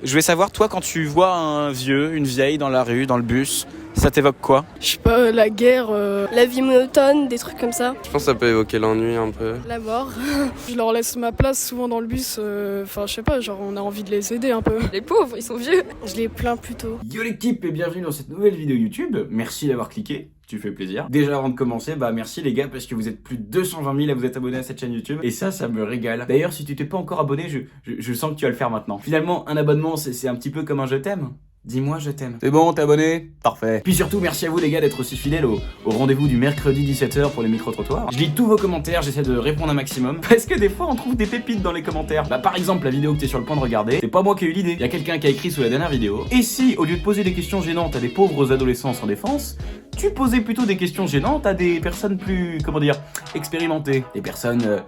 Je voulais savoir, toi, quand tu vois un vieux, une vieille dans la rue, dans le bus, ça t'évoque quoi? Je sais pas, la guerre, la vie monotone, des trucs comme ça. Je pense que ça peut évoquer l'ennui un peu. La mort. Je leur laisse ma place souvent dans le bus, enfin je sais pas, genre on a envie de les aider un peu. Les pauvres, ils sont vieux. Je les plains plutôt. Yo l'équipe et bienvenue dans cette nouvelle vidéo YouTube. Merci d'avoir cliqué, tu fais plaisir. Déjà avant de commencer, merci les gars parce que vous êtes plus de 220 000 à vous être abonnés à cette chaîne YouTube. Et ça me régale. D'ailleurs si tu t'es pas encore abonné, je sens que tu vas le faire maintenant. Finalement un abonnement c'est un petit peu comme un je t'aime. Dis-moi je t'aime. C'est bon, t'es abonné? Parfait. Puis surtout, merci à vous les gars d'être aussi fidèles au rendez-vous du mercredi 17h pour les micro-trottoirs. Je lis tous vos commentaires, j'essaie de répondre un maximum. Parce que des fois, on trouve des pépites dans les commentaires. Par exemple, la vidéo que t'es sur le point de regarder, c'est pas moi qui ai eu l'idée. Il y a quelqu'un qui a écrit sous la dernière vidéo. Et si, au lieu de poser des questions gênantes à des pauvres adolescents sans défense, tu posais plutôt des questions gênantes à des personnes plus, expérimentées. Des personnes...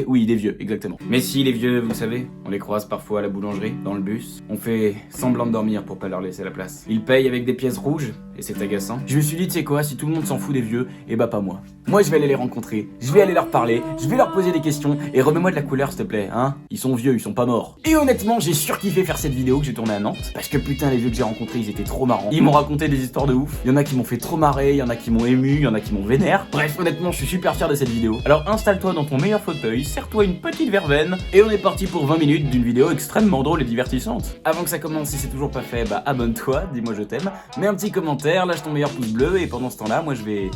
oui, des vieux, exactement. Mais si, les vieux, vous savez, on les croise parfois à la boulangerie, dans le bus. On fait semblant de dormir pour pas leur laisser la place. Ils payent avec des pièces rouges, et c'est agaçant. Je me suis dit, tu sais quoi, si tout le monde s'en fout des vieux, et pas moi. Moi, je vais aller les rencontrer, je vais aller leur parler, je vais leur poser des questions, et remets-moi de la couleur, s'il te plaît, hein. Ils sont vieux, ils sont pas morts. Et honnêtement, j'ai surkiffé faire cette vidéo que j'ai tournée à Nantes, parce que putain, les vieux que j'ai rencontrés, ils étaient trop marrants. Ils m'ont raconté des histoires de ouf. Il y en a qui m'ont fait trop marrer, il y en a qui m'ont ému, il y en a qui m'ont vénère. Bref, honnêtement, je suis super fier de cette vidéo. Alors installe-toi dans ton meilleur fauteuil, serre-toi une petite verveine, et on est parti pour 20 minutes d'une vidéo extrêmement drôle et divertissante. Avant que ça commence, si c'est toujours pas fait, abonne-toi, dis-moi je t'aime, mets un petit commentaire, lâche ton meilleur pouce bleu, et pendant ce temps-là, moi je vais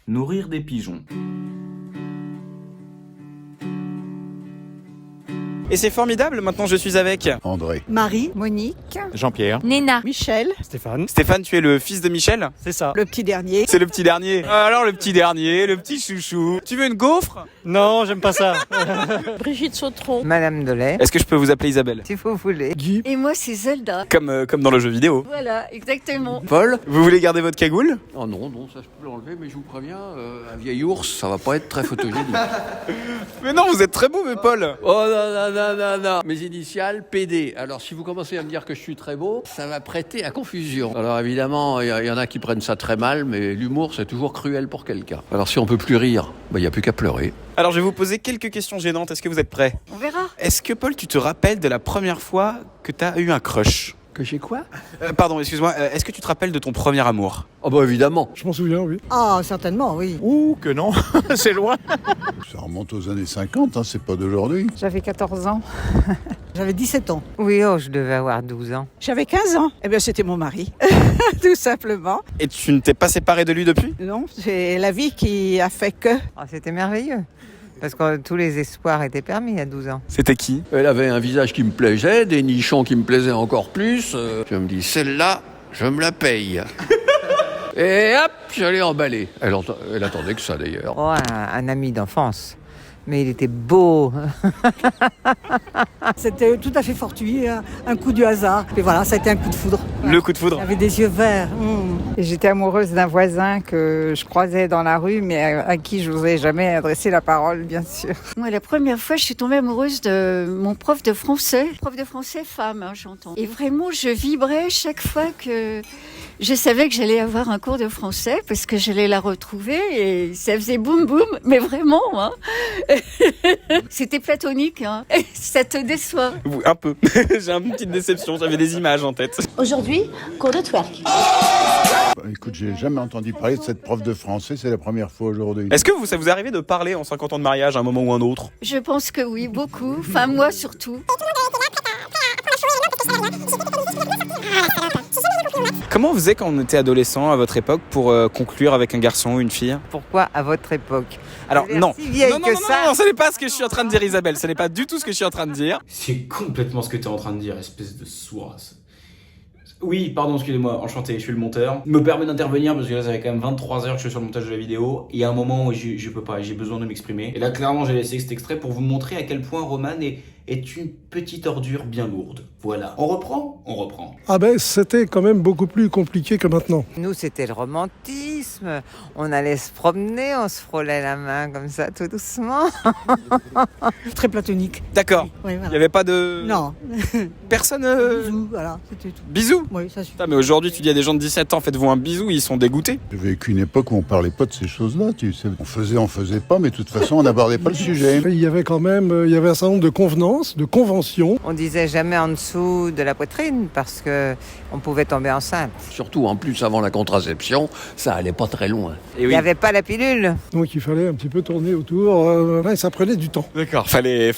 nourrir des pigeons. Et c'est formidable, maintenant je suis avec André, Marie, Monique, Jean-Pierre, Nina, Michel, Stéphane. Stéphane, tu es le fils de Michel? C'est ça. le petit dernier. C'est le petit dernier. Alors le petit dernier, le petit chouchou. Tu veux une gaufre? Non, j'aime pas ça. Brigitte Chautron. Madame Delay, Est-ce que je peux vous appeler Isabelle? si vous voulez. Guy, Et moi, c'est Zelda. Comme dans le jeu vidéo. Voilà, exactement. Paul? Vous voulez garder votre cagoule? Oh non, ça je peux l'enlever, mais je vous préviens, un vieil ours, ça va pas être très photogénique. Mais non, vous êtes très beau, mais Paul. Oh non. Mes initiales, PD. Alors si vous commencez à me dire que je suis très beau, ça va prêter à confusion. Alors évidemment, il y en a qui prennent ça très mal, mais l'humour c'est toujours cruel pour quelqu'un. Alors si on peut plus rire, il n'y a plus qu'à pleurer. Alors je vais vous poser quelques questions gênantes, est-ce que vous êtes prêts? On verra. Est-ce que Paul, tu te rappelles de la première fois que t'as eu un crush? Que j'ai quoi? Pardon, excuse-moi, est-ce que tu te rappelles de ton premier amour? Oh bah évidemment. je m'en souviens, oui. Ah, certainement, oui. Ouh, que non, c'est loin. Ça remonte aux années 50, c'est pas d'aujourd'hui. J'avais 14 ans. J'avais 17 ans. Oui, je devais avoir 12 ans. J'avais 15 ans. Eh bien, c'était mon mari, tout simplement. Et tu ne t'es pas séparé de lui depuis? Non, c'est la vie qui a fait que... Ah, c'était merveilleux. Parce que tous les espoirs étaient permis à 12 ans. C'était qui? Elle avait un visage qui me plaisait, des nichons qui me plaisaient encore plus. Je me dis, celle-là, je me la paye. Et hop, j'allais emballer. Elle attendait que ça d'ailleurs. Oh, un ami d'enfance. Mais il était beau. C'était tout à fait fortuit, un coup du hasard. Et voilà, ça a été un coup de foudre. Le coup de foudre. Il avait des yeux verts. Et j'étais amoureuse d'un voisin que je croisais dans la rue, mais à qui je n'osais jamais adresser la parole, bien sûr. Moi, la première fois, je suis tombée amoureuse de mon prof de français. Prof de français femme, j'entends. Et vraiment, je vibrais chaque fois que je savais que j'allais avoir un cours de français parce que j'allais la retrouver et ça faisait boum boum, mais vraiment, hein. C'était platonique, hein. Et ça te déçoit. Un peu. J'ai une petite déception, j'avais des images en tête. Aujourd'hui, cours de twerk. Écoute, j'ai jamais entendu parler de cette prof de français, c'est la première fois aujourd'hui. Est-ce que ça vous arrivait de parler en 50 ans de mariage à un moment ou un autre? Je pense que oui, beaucoup. Enfin, moi surtout. Comment on faisait quand on était adolescent à votre époque pour conclure avec un garçon ou une fille? Pourquoi à votre époque? Alors Vous avez non. l'air si vieille Non, que ça. ce n'est pas ce que je suis en train de dire, Isabelle. Ce n'est pas du tout ce que je suis en train de dire. C'est complètement ce que t'es en train de dire, espèce de sourd. Oui, pardon, excusez-moi, enchanté, je suis le monteur. Me permet d'intervenir parce que là, ça fait quand même 23 heures que je suis sur le montage de la vidéo. Et il y a un moment où je peux pas, j'ai besoin de m'exprimer. Et là, clairement, j'ai laissé cet extrait pour vous montrer à quel point Roman est une petite ordure bien lourde. Voilà. On reprend? On reprend. Ah ben c'était quand même beaucoup plus compliqué que maintenant. Nous, c'était le romantisme. On allait se promener, on se frôlait la main comme ça, tout doucement. Très platonique. D'accord. Oui, Il voilà. n'y avait pas de... Non. Personne... Bisous, voilà, c'était tout. Bisous? Oui, ça suffit. Putain, mais aujourd'hui, tu dis à des gens de 17 ans, faites-vous un bisou, ils sont dégoûtés. J'ai vécu une époque où on parlait pas de ces choses-là, tu sais. On faisait pas, mais de toute façon, on n'abordait pas le sujet. Il y avait quand même un certain nombre de convenances d'alliance, de convention. On disait jamais en dessous de la poitrine parce que on pouvait tomber enceinte. Surtout, en plus, avant la contraception, ça allait pas très loin. Et Il n'y avait pas la pilule. Donc il fallait un petit peu tourner autour. Et ça prenait du temps. D'accord, fallait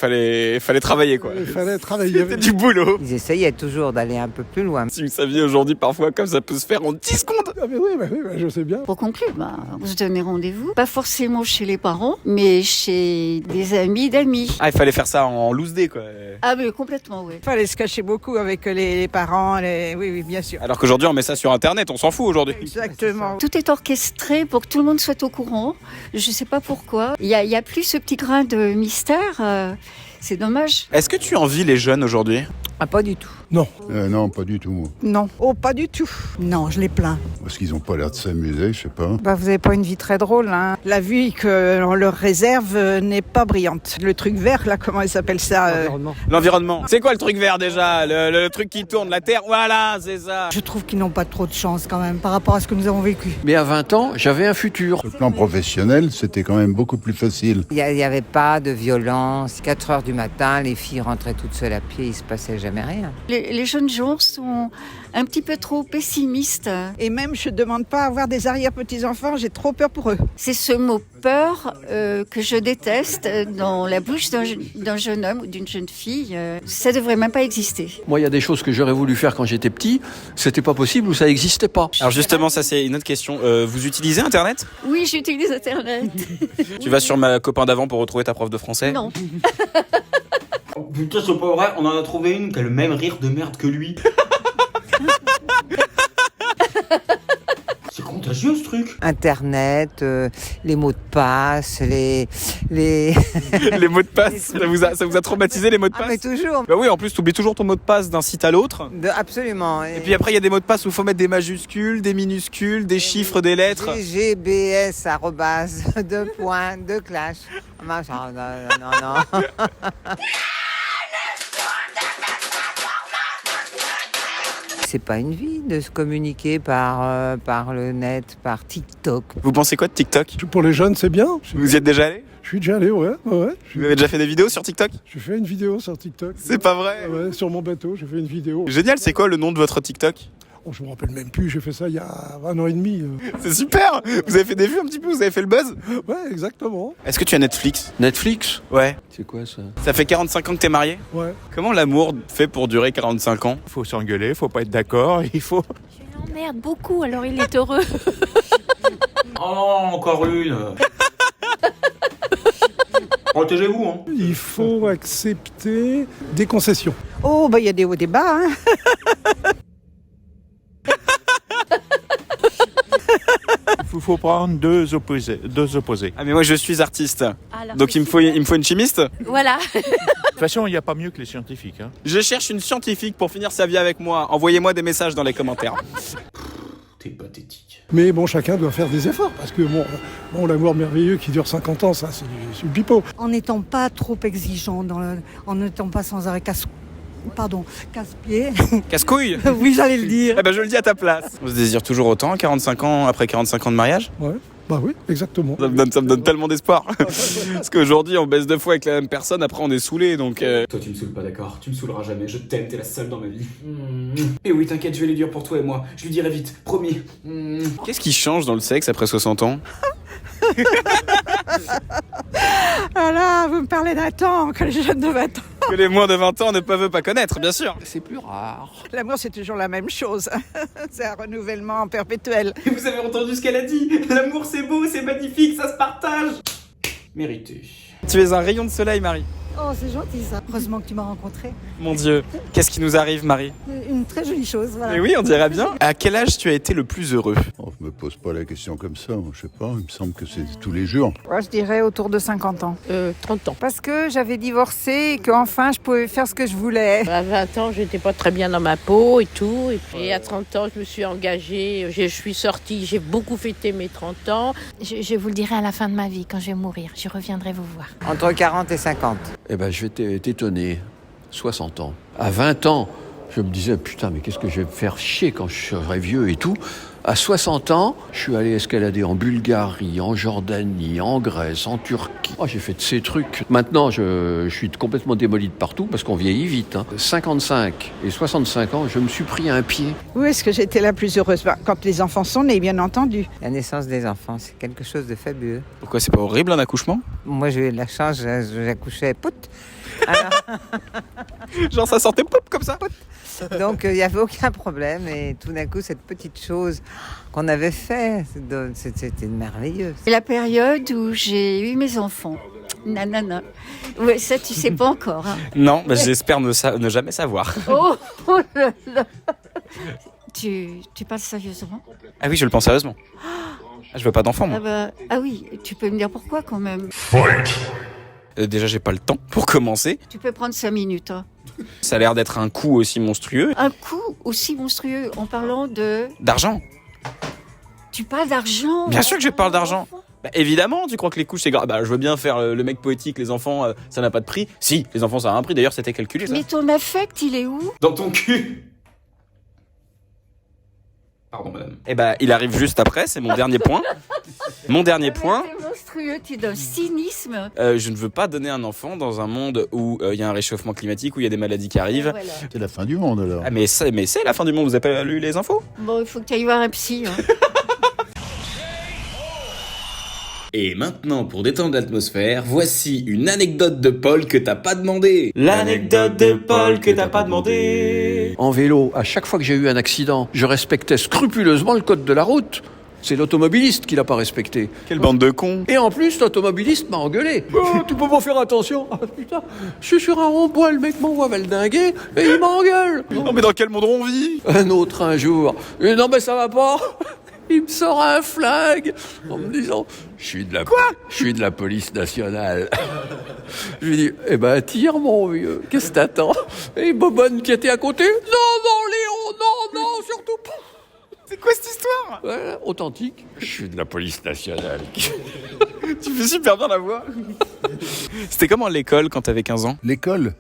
travailler quoi. Il fallait travailler. C'était du boulot. Ils essayaient toujours d'aller un peu plus loin. Si vous saviez aujourd'hui parfois comme ça peut se faire en 10 secondes. Ah mais oui, je sais bien. Pour conclure, on se donnait rendez-vous, pas forcément chez les parents, mais chez des amis d'amis. Ah, il fallait faire ça en loose day quoi. Ah mais complètement, oui. Il fallait se cacher beaucoup avec les parents, oui, bien sûr. Alors qu'aujourd'hui on met ça sur internet, on s'en fout aujourd'hui. Exactement. Tout est orchestré pour que tout le monde soit au courant. Je sais pas pourquoi. Il y a plus ce petit grain de mystère. C'est dommage. Est-ce que tu envies les jeunes aujourd'hui? Ah, pas du tout. Non. Non, pas du tout, moi. Non. Oh, pas du tout. Non, je les plains. Parce qu'ils n'ont pas l'air de s'amuser, je sais pas. Vous n'avez pas une vie très drôle, hein. La vie qu'on leur réserve n'est pas brillante. Le truc vert, là, comment il s'appelle ça L'environnement. C'est quoi le truc vert déjà? Le truc qui tourne, la terre? Voilà, c'est ça. Je trouve qu'ils n'ont pas trop de chance quand même par rapport à ce que nous avons vécu. Mais à 20 ans, j'avais un futur. Sur le plan professionnel, c'était quand même beaucoup plus facile. Il n'y avait pas de violence. 4 heures du matin, les filles rentraient toutes seules à pied, il se passait jamais rien. Les jeunes gens sont un petit peu trop pessimistes. Et même, je ne demande pas à avoir des arrière-petits-enfants, j'ai trop peur pour eux. C'est ce mot peur que je déteste dans la bouche d'un jeune homme ou d'une jeune fille. Ça ne devrait même pas exister. Moi, il y a des choses que j'aurais voulu faire quand j'étais petit, c'était pas possible ou ça n'existait pas. Alors justement, ça c'est une autre question. Vous utilisez Internet? Oui, j'utilise Internet. Tu vas sur ma copain d'avant pour retrouver ta prof de français? Non. Oh, putain, c'est pas vrai, on en a trouvé une qui a le même rire de merde que lui. C'est contagieux ce truc. Internet, les mots de passe, les... Les mots de passe, ça vous a traumatisé les mots de passe? Ah mais toujours. Bah oui, en plus t'oublies toujours ton mot de passe d'un site à l'autre. Absolument. Et puis après il y a des mots de passe où il faut mettre des majuscules, des minuscules, des chiffres, des lettres. GBS @ 2 points, 2 clash. Non. C'est pas une vie de se communiquer par le net, par TikTok. Vous pensez quoi de TikTok? Pour les jeunes, c'est bien. Vous y êtes déjà allé? Je suis déjà allé, ouais. Vous avez déjà fait des vidéos sur TikTok? J'ai fait une vidéo sur TikTok. C'est pas vrai? Ouais, sur mon bateau, j'ai fait une vidéo. Génial, c'est quoi le nom de votre TikTok? Oh, je me rappelle même plus, j'ai fait ça il y a 1 an et demi. C'est super! Vous avez fait des vues un petit peu, vous avez fait le buzz? Ouais, exactement. Est-ce que tu as Netflix? Netflix? Ouais. C'est quoi ça? Ça fait 45 ans que t'es marié? Ouais. Comment l'amour fait pour durer 45 ans? Faut s'engueuler, faut pas être d'accord, il faut... Je l'emmerde beaucoup, alors il est heureux. Oh, encore une. Protégez-vous, hein. Il faut accepter des concessions. Oh, il y a des hauts et des bas, hein. Il faut prendre deux opposés. Ah mais moi je suis artiste, Alors, donc il me faut une chimiste. Voilà. De toute façon, il n'y a pas mieux que les scientifiques. Hein. Je cherche une scientifique pour finir sa vie avec moi. Envoyez-moi des messages dans les commentaires. T'es pathétique. Mais bon, chacun doit faire des efforts, parce que bon, l'amour merveilleux qui dure 50 ans, ça c'est du pipeau. En n'étant pas trop exigeant, en n'étant pas sans arrêt casse-pied. Casse-couille. Oui, j'allais le dire. Eh ben je le dis à ta place. On se désire toujours autant à 45 ans, après 45 ans de mariage? Ouais, bah oui, exactement. Ça me donne tellement d'espoir. Parce qu'aujourd'hui on baisse 2 fois avec la même personne, après on est saoulé donc... Toi tu me saoules pas, d'accord? Tu me saouleras jamais, je t'aime, t'es la seule dans ma vie. Et oui, t'inquiète, je vais les dire pour toi et moi. Je lui dirai vite, promis. Qu'est-ce qui change dans le sexe après 60 ans? Voilà, vous me parlez d'un temps que les jeunes de 20 ans. Que les moins de 20 ans ne peuvent pas connaître, bien sûr. C'est plus rare. L'amour, c'est toujours la même chose. C'est un renouvellement perpétuel. Et vous avez entendu ce qu'elle a dit? L'amour c'est beau, c'est magnifique, ça se partage. Mérité. Tu es un rayon de soleil, Marie. Oh, c'est gentil ça. Heureusement que tu m'as rencontré. Mon Dieu, qu'est-ce qui nous arrive, Marie? Une très jolie chose, voilà. Mais oui, on dirait bien. À quel âge tu as été le plus heureux? Oh, je me pose pas la question comme ça, je sais pas, il me semble que c'est tous les jours. Moi, je dirais autour de 50 ans. 30 ans. Parce que j'avais divorcé et qu'enfin je pouvais faire ce que je voulais. À 20 ans, j'étais pas très bien dans ma peau et tout. Et puis à 30 ans, je me suis engagée. Je suis sortie, j'ai beaucoup fêté mes 30 ans. Je vous le dirai à la fin de ma vie, quand je vais mourir. Je reviendrai vous voir. Entre 40 et 50. Eh ben, je vais t'étonner. 60 ans. À 20 ans, Je me disais, putain, mais qu'est-ce que je vais me faire chier quand je serai vieux et tout. À 60 ans, je suis allé escalader en Bulgarie, en Jordanie, en Grèce, en Turquie. Oh, j'ai fait de ces trucs. Maintenant, je suis complètement démoli de partout parce qu'on vieillit vite. 55 et 65 ans, je me suis pris un pied. Où est-ce que j'étais la plus heureuse? Quand les enfants sont nés, bien entendu. La naissance des enfants, c'est quelque chose de fabuleux. Pourquoi c'est pas horrible un accouchement? Moi, j'ai eu de la chance, j'accouchais pout. Alors... Genre ça sortait pop comme ça. Donc il n'y avait aucun problème et tout d'un coup cette petite chose qu'on avait fait, c'était merveilleux. C'est la période où j'ai eu mes enfants. Nanana. Ouais, ça tu sais pas encore. Hein. Non, bah, j'espère ne jamais savoir. Oh là là. Tu parles sérieusement? Ah oui, je le pense sérieusement. Je veux pas d'enfant moi. Ah oui, tu peux me dire pourquoi quand même? Déjà j'ai pas le temps pour commencer. Tu peux prendre 5 minutes. Hein. Ça a l'air d'être un coût aussi monstrueux. Un coût aussi monstrueux en parlant d'argent. Tu parles d'argent? Bien sûr que je parle d'argent. Bah, évidemment, tu crois que les couches c'est grave. Bah, je veux bien faire le mec poétique, les enfants, ça n'a pas de prix. Si, les enfants ça a un prix, d'ailleurs c'était calculé ça. Mais ton affect, il est où? Dans ton cul. Pardon madame. Eh bah, il arrive juste après, c'est mon dernier point. Mon dernier point. C'est monstrueux, tu es d'un cynisme. Je ne veux pas donner un enfant dans un monde où il y a un réchauffement climatique, où il y a des maladies qui arrivent. Voilà. C'est la fin du monde alors. Ah, mais c'est la fin du monde, vous avez pas lu les infos? Bon, il faut que tu ailles voir un psy. Hein. Et maintenant, pour détendre l'atmosphère, voici une anecdote de Paul que t'as pas demandé. L'anecdote de Paul que t'as pas demandé. En vélo, à chaque fois que j'ai eu un accident, je respectais scrupuleusement le code de la route. C'est l'automobiliste qui l'a pas respecté. Quelle bande de cons. Et en plus, l'automobiliste m'a engueulé. Oh, tu peux pas faire attention. Ah, putain, je suis sur un rond-point, le mec m'envoie valdinguer et il m'engueule. Non mais dans quel monde on vit? Un autre un jour. Et non mais ça va pas. Il me sort un flingue en me disant je suis de la police nationale. Je lui dis eh ben tire mon vieux, qu'est-ce que t'attends? Et Bobonne qui était à côté, non Léon, non surtout pas. C'est quoi cette histoire? Voilà, authentique. Je suis de la police nationale. Tu fais super bien la voix. C'était comment l'école quand t'avais 15 ans? L'école?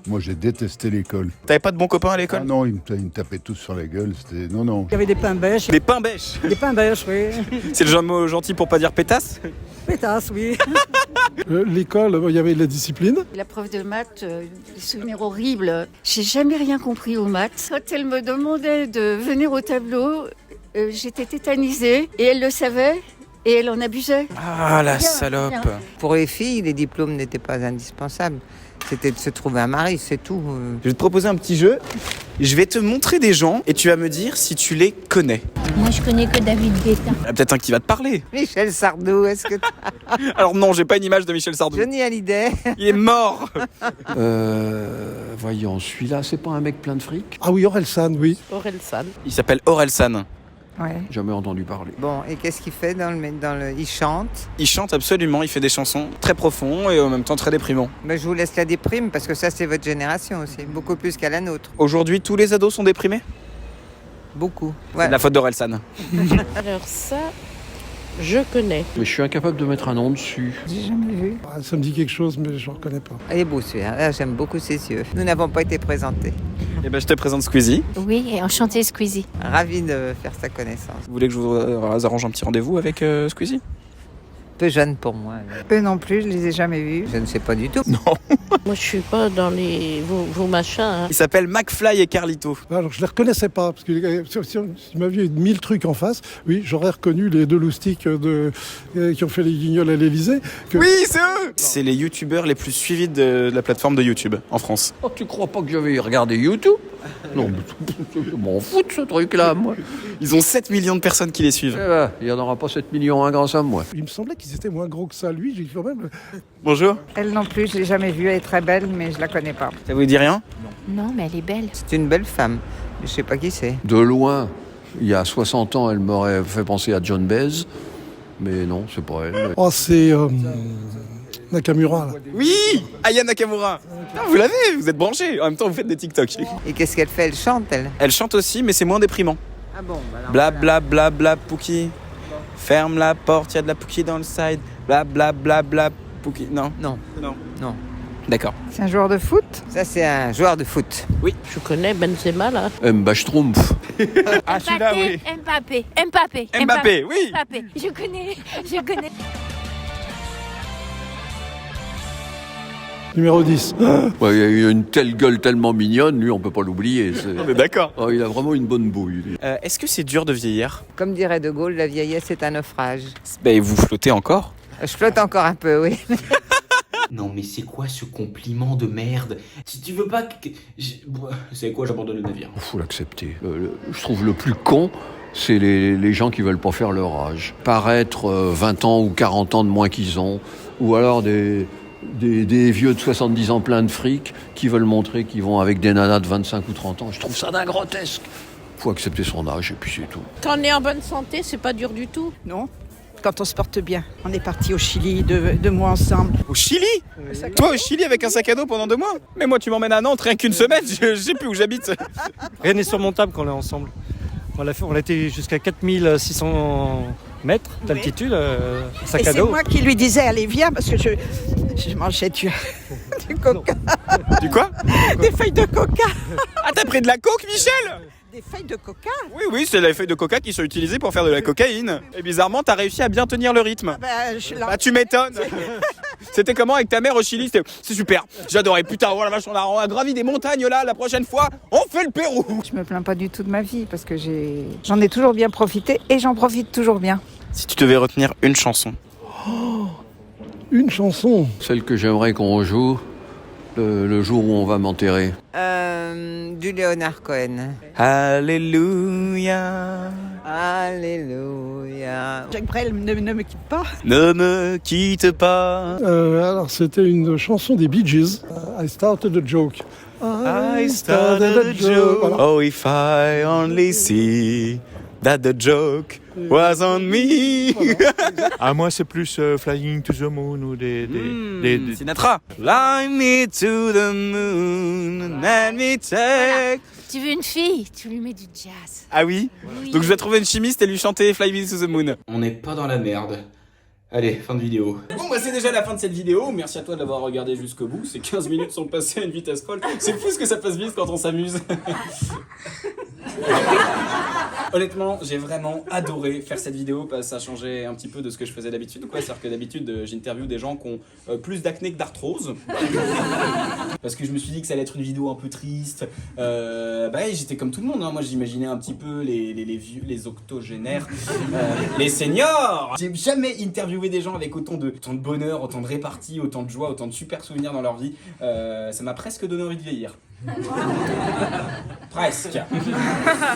Moi j'ai détesté l'école. T'avais pas de bons copains à l'école? Ah non, ils me tapaient tous sur la gueule. C'était... Non. Il y avait des pains bêches. Des pains bêches? Des pains bêches, oui. C'est le mot gentil pour pas dire pétasse? Pétasse, oui. L'école, il y avait de la discipline. La prof de maths, des souvenirs horribles. J'ai jamais rien compris aux maths. Quand elle me demandait de venir au tableau, j'étais tétanisée et elle le savait. Et elle en abusait. Ah, la salope. Pour les filles, les diplômes n'étaient pas indispensables. C'était de se trouver un mari, c'est tout. Je vais te proposer un petit jeu. Je vais te montrer des gens et tu vas me dire si tu les connais. Moi, je connais que David Guetta. Il y a peut-être un qui va te parler. Michel Sardou, est-ce que Alors non, j'ai pas une image de Michel Sardou. Johnny Hallyday. Il est mort. Voyons, celui-là, c'est pas un mec plein de fric? Ah oui, Orelsan, oui. Orelsan. Il s'appelle Orelsan. Ouais. Jamais entendu parler. Bon, et qu'est-ce qu'il fait il chante? Il chante absolument, il fait des chansons très profondes et en même temps très déprimants. Mais je vous laisse la déprime parce que ça c'est votre génération aussi, beaucoup plus qu'à la nôtre. Aujourd'hui, tous les ados sont déprimés? Beaucoup. Ouais. C'est de la faute d'Orelsan. Alors ça, je connais. Mais je suis incapable de mettre un nom dessus. J'ai jamais vu. Ah, ça me dit quelque chose, mais je ne reconnais pas. Il est beau celui-là, là, j'aime beaucoup ses yeux. Nous n'avons pas été présentés. Eh ben, je te présente Squeezie. Oui, et enchanté Squeezie. Ravi de faire sa connaissance. Vous voulez que je vous arrange un petit rendez-vous avec Squeezie? Peu jeune pour moi. Peu non plus, je les ai jamais vus. Je ne sais pas du tout. Non. Moi, je suis pas dans vos machins. Hein. Il s'appelle McFly et Carlito. Alors, je les reconnaissais pas, parce que si m'aviez 1000 trucs en face, oui, j'aurais reconnu les deux loustiques qui ont fait les guignols à l'Elysée. Oui, c'est eux. C'est les youtubeurs les plus suivis de la plateforme de YouTube en France. Oh, tu crois pas que je vais regarder YouTube? Non, mais je m'en fous de ce truc-là, moi. Ils ont 7 millions de personnes qui les suivent. Eh ben, il n'y en aura pas 7 millions, un grand somme, moi. Il me semblait qu'ils étaient moins gros que ça. Lui, j'ai quand même... Bonjour. Elle non plus, je l'ai jamais vue. Elle est très belle, mais je la connais pas. Ça vous dit rien? Non, mais elle est belle. C'est une belle femme. Je sais pas qui c'est. De loin, il y a 60 ans, elle m'aurait fait penser à John Baez. Mais non, c'est pas elle. Oh, c'est Nakamura, là. Oui, Aya Nakamura. Ah, vous l'avez, vous êtes branchés. En même temps, vous faites des TikTok. Et qu'est-ce qu'elle fait? Elle chante, elle? Elle chante aussi, mais c'est moins déprimant. Ah bon, alors Bla bla bla bla Pouki. Ferme la porte, il y a de la Pouki dans le side. Bla bla bla bla Pouki. Non. Non. Non. Non. D'accord. C'est un joueur de foot? Ça, c'est un joueur de foot. Oui. Je connais Benzema, là. Schtroumpf. Ah, celui-là, oui. Mbappé, oui. Mbappé. Je connais. Numéro 10. Ouais, il a une telle gueule tellement mignonne, lui, on peut pas l'oublier. On est d'accord. Oh, il a vraiment une bonne bouille. Est-ce que c'est dur de vieillir? Comme dirait De Gaulle, la vieillesse est un naufrage. Ben, vous flottez encore? Je flotte encore un peu, oui. Non mais c'est quoi ce compliment de merde? Si tu veux pas que... C'est quoi, j'abandonne le navire. Faut l'accepter. Je trouve le plus con, c'est les gens qui veulent pas faire leur âge. Paraître 20 ans ou 40 ans de moins qu'ils ont, ou alors des vieux de 70 ans pleins de fric qui veulent montrer qu'ils vont avec des nanas de 25 ou 30 ans. Je trouve ça d'un grotesque. Faut accepter son âge et puis c'est tout. Quand on est en bonne santé, c'est pas dur du tout. Non, quand on se porte bien. On est parti au Chili 2 mois ensemble. Au Chili? Toi au Chili avec un sac à dos pendant 2 mois? Mais moi tu m'emmènes à Nantes rien qu'une semaine, je sais plus où j'habite. Rien n'est surmontable quand on est ensemble. On a été jusqu'à 4600 mètres d'altitude, sac à dos. Et c'est moi qui lui disais, allez viens, parce que je mangeais du coca. Du quoi? Des feuilles de coca. Ah, t'as pris de la coke, Michel? Des feuilles de coca? Oui, c'est les feuilles de coca qui sont utilisées pour faire de la cocaïne. Et bizarrement, t'as réussi à bien tenir le rythme. Bah, tu m'étonnes. C'était comment avec ta mère au Chili? C'est super, j'adorais. Putain, oh la vache, on a gravi des montagnes là, la prochaine fois, on fait le Pérou. Je me plains pas du tout de ma vie, parce que j'en ai toujours bien profité, et j'en profite toujours bien. Si tu devais retenir une chanson. Une chanson? Celle que j'aimerais qu'on joue le jour où on va m'enterrer. Du Leonard Cohen. Alléluia. Alléluia. Jacques Brel, ne me quitte pas. Ne me quitte pas. Alors c'était une chanson des Bee Gees. I started a joke. I started a joke. Voilà. Oh, if I only see that the joke was on me. Ah, moi c'est plus Flying to the Moon ou des Sinatra. Fly me to the moon, let me take. Tu veux une fille? Tu lui mets du jazz. Ah oui, donc je vais trouver une chimiste et lui chanter Fly me to the moon. On n'est pas dans la merde. Allez, fin de vidéo. Bon bah c'est déjà la fin de cette vidéo, merci à toi de l'avoir regardé jusqu'au bout, ces 15 minutes sont passées à une vitesse folle, c'est fou ce que ça passe vite quand on s'amuse. Honnêtement, j'ai vraiment adoré faire cette vidéo parce que ça changeait un petit peu de ce que je faisais d'habitude. C'est-à-dire que d'habitude, j'interviewe des gens qui ont plus d'acné que d'arthrose. Parce que je me suis dit que ça allait être une vidéo un peu triste. J'étais comme tout le monde, hein. Moi j'imaginais un petit peu les vieux, les octogénaires, les seniors. J'ai jamais interviewé des gens avec autant de bonheur, autant de répartie, autant de joie, autant de super souvenirs dans leur vie. Ça m'a presque donné envie de vieillir. Presque.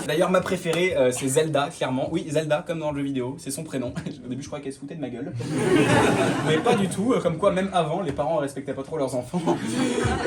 D'ailleurs ma préférée c'est Zelda, clairement. Oui, Zelda comme dans le jeu vidéo, c'est son prénom. Au début je croyais qu'elle se foutait de ma gueule. Mais pas du tout, comme quoi même avant les parents respectaient pas trop leurs enfants.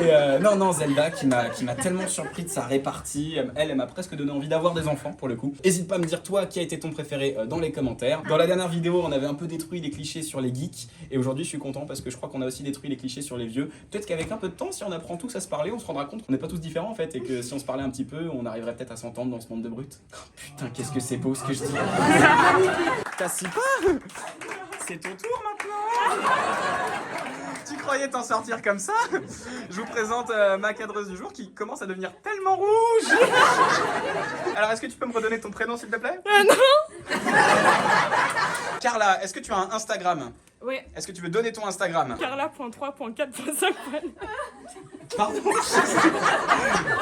Et non, Zelda qui m'a tellement surpris de sa répartie. Elle m'a presque donné envie d'avoir des enfants pour le coup. Hésite pas à me dire toi qui a été ton préféré dans les commentaires. Dans la dernière vidéo on avait un peu détruit les clichés sur les geeks. Et aujourd'hui je suis content parce que je crois qu'on a aussi détruit les clichés sur les vieux. Peut-être qu'avec un peu de temps, si on apprend tous à se parler, on se rendra compte qu'on n'est pas tous différents en fait. Et que si on se parlait un petit peu, on arriverait peut-être à s'entendre dans ce monde de brutes. Oh, putain, qu'est-ce que c'est beau ce que je dis. T'assis pas? C'est ton tour maintenant. Tu croyais t'en sortir comme ça? Je vous présente ma cadreuse du jour qui commence à devenir tellement rouge. Alors est-ce que tu peux me redonner ton prénom s'il te plaît? Non. Carla, est-ce que tu as un Instagram? Oui. Est-ce que tu veux donner ton Instagram? Carla.3.4.5. Pardon.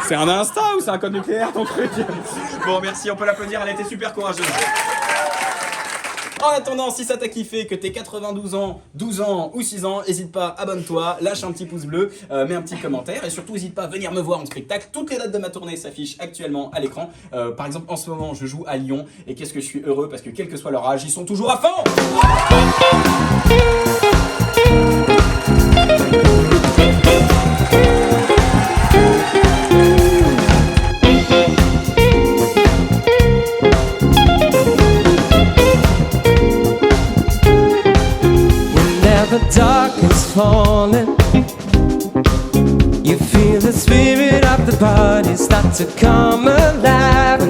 C'est un Insta ou c'est un code nucléaire ton truc? Bon merci, on peut l'applaudir, elle a été super courageuse. En attendant, si ça t'a kiffé, que t'aies 92 ans, 12 ans ou 6 ans, n'hésite pas, abonne-toi, lâche un petit pouce bleu, mets un petit commentaire et surtout n'hésite pas à venir me voir en spectacle. Toutes les dates de ma tournée s'affichent actuellement à l'écran. Par exemple, en ce moment, je joue à Lyon et qu'est-ce que je suis heureux parce que quel que soit leur âge, ils sont toujours à fond. The dark is falling. You feel the spirit of the party start to come alive.